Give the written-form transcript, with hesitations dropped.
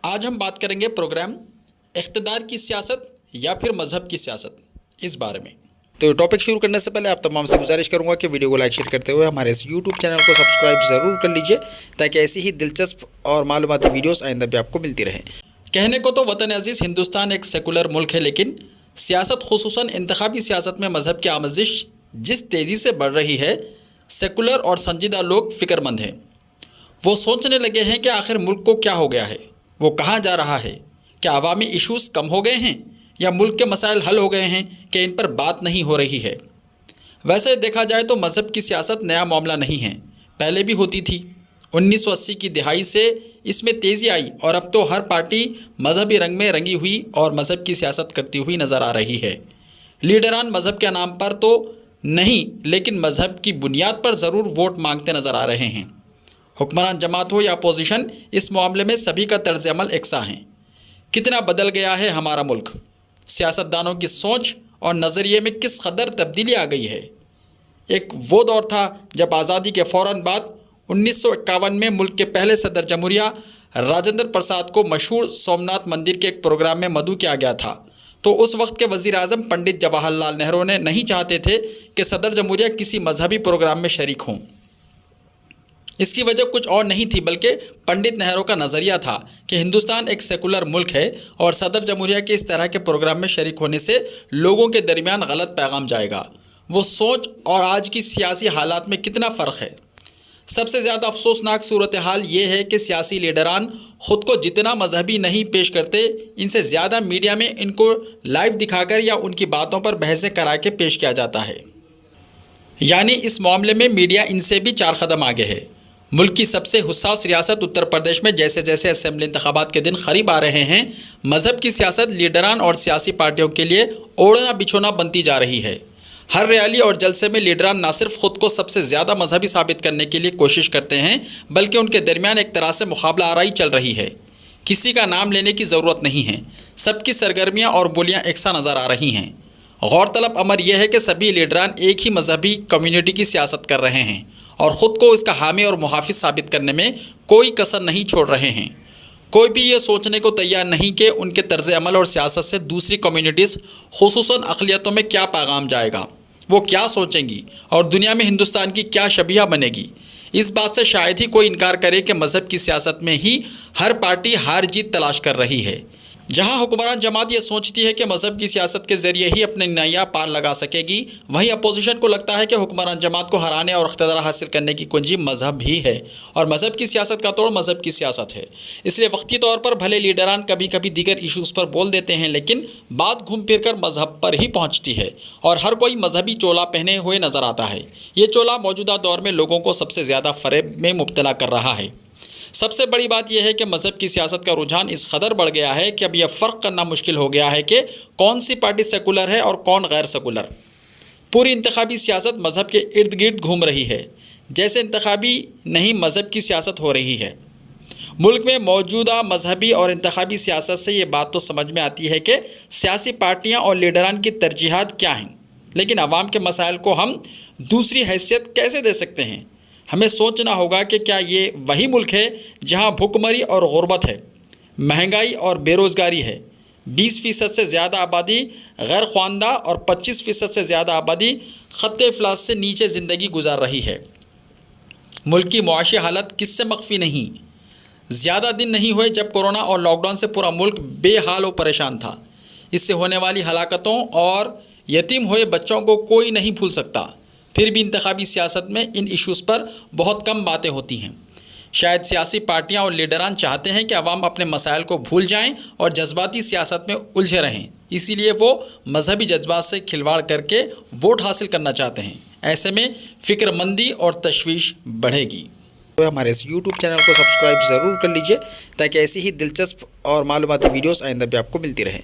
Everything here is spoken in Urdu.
آج ہم بات کریں گے پروگرام اقتدار کی سیاست یا پھر مذہب کی سیاست اس بارے میں۔ تو ٹاپک شروع کرنے سے پہلے آپ تمام سے گزارش کروں گا کہ ویڈیو کو لائک شیئر کرتے ہوئے ہمارے اس یوٹیوب چینل کو سبسکرائب ضرور کر لیجئے تاکہ ایسی ہی دلچسپ اور معلوماتی ویڈیوز آئندہ بھی آپ کو ملتی رہیں۔ کہنے کو تو وطن عزیز ہندوستان ایک سیکولر ملک ہے، لیکن سیاست خصوصاً انتخابی سیاست میں مذہب کی آمیزش جس تیزی سے بڑھ رہی ہے، سیکولر اور سنجیدہ لوگ فکر مند ہیں۔ وہ سوچنے لگے ہیں کہ آخر ملک کو کیا ہو گیا ہے، وہ کہاں جا رہا ہے؟ کیا عوامی ایشوز کم ہو گئے ہیں یا ملک کے مسائل حل ہو گئے ہیں کہ ان پر بات نہیں ہو رہی ہے؟ ویسے دیکھا جائے تو مذہب کی سیاست نیا معاملہ نہیں ہے، پہلے بھی ہوتی تھی۔ 1980 کی دہائی سے اس میں تیزی آئی اور اب تو ہر پارٹی مذہبی رنگ میں رنگی ہوئی اور مذہب کی سیاست کرتی ہوئی نظر آ رہی ہے۔ لیڈران مذہب کے نام پر تو نہیں، لیکن مذہب کی بنیاد پر ضرور ووٹ مانگتے نظر آ رہے ہیں۔ حکمران جماعت ہو یا اپوزیشن، اس معاملے میں سبھی کا طرز عمل یکساں ہے۔ کتنا بدل گیا ہے ہمارا ملک، سیاستدانوں کی سوچ اور نظریے میں کس قدر تبدیلی آ گئی ہے۔ ایک وہ دور تھا جب آزادی کے فوراً بعد 1951 میں ملک کے پہلے صدر جمہوریہ راجندر پرساد کو مشہور سومناتھ مندر کے ایک پروگرام میں مدعو کیا گیا تھا، تو اس وقت کے وزیر اعظم پنڈت جواہر لال نہرو نے نہیں چاہتے تھے کہ صدر جمہوریہ کسی مذہبی پروگرام میں شریک ہوں۔ اس کی وجہ کچھ اور نہیں تھی، بلکہ پنڈت نہرو کا نظریہ تھا کہ ہندوستان ایک سیکولر ملک ہے اور صدر جمہوریہ کے اس طرح کے پروگرام میں شریک ہونے سے لوگوں کے درمیان غلط پیغام جائے گا۔ وہ سوچ اور آج کی سیاسی حالات میں کتنا فرق ہے۔ سب سے زیادہ افسوسناک صورتحال یہ ہے کہ سیاسی لیڈران خود کو جتنا مذہبی نہیں پیش کرتے، ان سے زیادہ میڈیا میں ان کو لائیو دکھا کر یا ان کی باتوں پر بحثیں کرا کے پیش کیا جاتا ہے۔ یعنی اس معاملے میں میڈیا ان سے بھی 4 قدم آگے ہے۔ ملک کی سب سے حساس ریاست اتر پردیش میں جیسے جیسے اسمبلی انتخابات کے دن قریب آ رہے ہیں، مذہب کی سیاست لیڈران اور سیاسی پارٹیوں کے لیے اوڑھنا بچھونا بنتی جا رہی ہے۔ ہر ریالی اور جلسے میں لیڈران نہ صرف خود کو سب سے زیادہ مذہبی ثابت کرنے کے لیے کوشش کرتے ہیں، بلکہ ان کے درمیان ایک طرح سے مقابلہ آرائی چل رہی ہے۔ کسی کا نام لینے کی ضرورت نہیں ہے، سب کی سرگرمیاں اور بولیاں یکساں نظر آ رہی ہیں۔ غور طلب امر یہ ہے کہ سبھی لیڈران ایک ہی مذہبی کمیونٹی کی سیاست کر رہے ہیں اور خود کو اس کا حامی اور محافظ ثابت کرنے میں کوئی کسر نہیں چھوڑ رہے ہیں۔ کوئی بھی یہ سوچنے کو تیار نہیں کہ ان کے طرز عمل اور سیاست سے دوسری کمیونٹیز خصوصاً اقلیتوں میں کیا پیغام جائے گا، وہ کیا سوچیں گی اور دنیا میں ہندوستان کی کیا شبیہ بنے گی۔ اس بات سے شاید ہی کوئی انکار کرے کہ مذہب کی سیاست میں ہی ہر پارٹی ہار جیت تلاش کر رہی ہے۔ جہاں حکمران جماعت یہ سوچتی ہے کہ مذہب کی سیاست کے ذریعے ہی اپنے نیا پار لگا سکے گی، وہیں اپوزیشن کو لگتا ہے کہ حکمران جماعت کو ہرانے اور اقتدار حاصل کرنے کی کنجی مذہب ہی ہے اور مذہب کی سیاست کا توڑ مذہب کی سیاست ہے۔ اس لیے وقتی طور پر بھلے لیڈران کبھی کبھی دیگر ایشوز پر بول دیتے ہیں، لیکن بات گھوم پھر کر مذہب پر ہی پہنچتی ہے اور ہر کوئی مذہبی چولا پہنے ہوئے نظر آتا ہے۔ یہ چولا موجودہ دور میں لوگوں کو سب سے زیادہ فریب میں مبتلا کر رہا ہے۔ سب سے بڑی بات یہ ہے کہ مذہب کی سیاست کا رجحان اس قدر بڑھ گیا ہے کہ اب یہ فرق کرنا مشکل ہو گیا ہے کہ کون سی پارٹی سیکولر ہے اور کون غیر سیکولر۔ پوری انتخابی سیاست مذہب کے ارد گرد گھوم رہی ہے، جیسے انتخابی نہیں مذہب کی سیاست ہو رہی ہے۔ ملک میں موجودہ مذہبی اور انتخابی سیاست سے یہ بات تو سمجھ میں آتی ہے کہ سیاسی پارٹیاں اور لیڈران کی ترجیحات کیا ہیں، لیکن عوام کے مسائل کو ہم دوسری حیثیت کیسے دے سکتے ہیں؟ ہمیں سوچنا ہوگا کہ کیا یہ وہی ملک ہے جہاں بھوکمری اور غربت ہے، مہنگائی اور بے روزگاری ہے، 20% سے زیادہ آبادی غیر خواندہ اور 25% سے زیادہ آبادی خط افلاس سے نیچے زندگی گزار رہی ہے۔ ملک کی معاشی حالت کس سے مخفی نہیں۔ زیادہ دن نہیں ہوئے جب کورونا اور لاک ڈاؤن سے پورا ملک بے حال و پریشان تھا۔ اس سے ہونے والی ہلاکتوں اور یتیم ہوئے بچوں کو کوئی نہیں بھول سکتا۔ پھر بھی انتخابی سیاست میں ان ایشوز پر بہت کم باتیں ہوتی ہیں۔ شاید سیاسی پارٹیاں اور لیڈران چاہتے ہیں کہ عوام اپنے مسائل کو بھول جائیں اور جذباتی سیاست میں الجھے رہیں، اسی لیے وہ مذہبی جذبات سے کھلواڑ کر کے ووٹ حاصل کرنا چاہتے ہیں۔ ایسے میں فکر مندی اور تشویش بڑھے گی۔ ہمارے اس یوٹیوب چینل کو سبسکرائب ضرور کر لیجئے تاکہ ایسی ہی دلچسپ اور معلوماتی ویڈیوز آئندہ بھی آپ کو ملتی رہیں۔